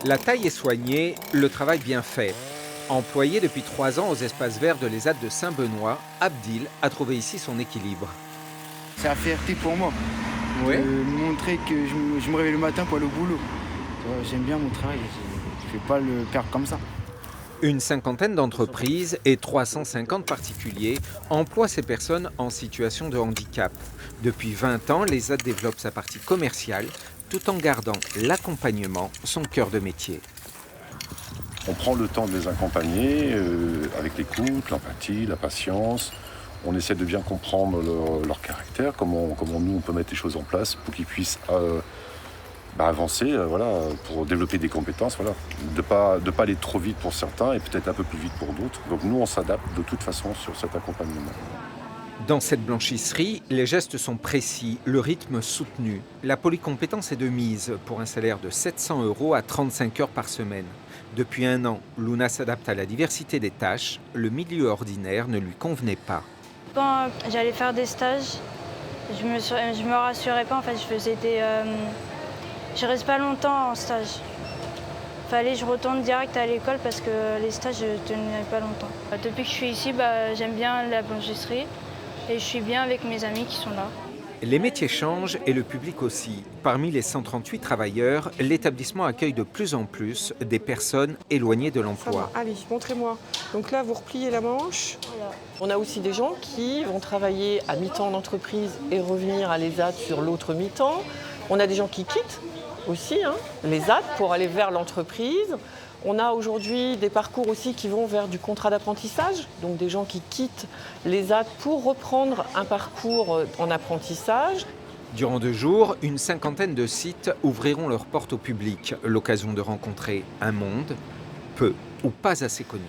La taille est soignée, le travail bien fait. Employé depuis 3 ans aux espaces verts de l'ESAT de Saint-Benoît, Abdil a trouvé ici son équilibre. C'est la fierté pour moi de Oui. montrer que je me réveille le matin pour aller au boulot. J'aime bien mon travail, je ne vais pas le perdre comme ça. Une cinquantaine d'entreprises et 350 particuliers emploient ces personnes en situation de handicap. Depuis 20 ans, l'ESAT développe sa partie commerciale tout en gardant l'accompagnement son cœur de métier. On prend le temps de les accompagner avec l'écoute, l'empathie, la patience. On essaie de bien comprendre leur caractère, comment nous on peut mettre les choses en place pour qu'ils puissent avancer, voilà, pour développer des compétences, voilà. De pas aller trop vite pour certains et peut-être un peu plus vite pour d'autres. Donc nous on s'adapte de toute façon sur cet accompagnement. Dans cette blanchisserie, les gestes sont précis, le rythme soutenu. La polycompétence est de mise pour un salaire de 700 € à 35 heures par semaine. Depuis 1 an, Luna s'adapte à la diversité des tâches. Le milieu ordinaire ne lui convenait pas. Quand j'allais faire des stages, je me rassurais pas. En fait, je reste pas longtemps en stage. Fallait que je retourne direct à l'école parce que les stages, je tenais pas longtemps. Depuis que je suis ici, j'aime bien la blanchisserie et je suis bien avec mes amis qui sont là. Les métiers changent et le public aussi. Parmi les 138 travailleurs, l'établissement accueille de plus en plus des personnes éloignées de l'emploi. Allez, montrez-moi. Donc là, vous repliez la manche. Voilà. On a aussi des gens qui vont travailler à mi-temps en entreprise et revenir à l'ESAT sur l'autre mi-temps. On a des gens qui quittent aussi l'ESAT pour aller vers l'entreprise. On a aujourd'hui des parcours aussi qui vont vers du contrat d'apprentissage, donc des gens qui quittent l'ESAT pour reprendre un parcours en apprentissage. Durant 2 jours, une cinquantaine de sites ouvriront leurs portes au public, l'occasion de rencontrer un monde peu ou pas assez connu.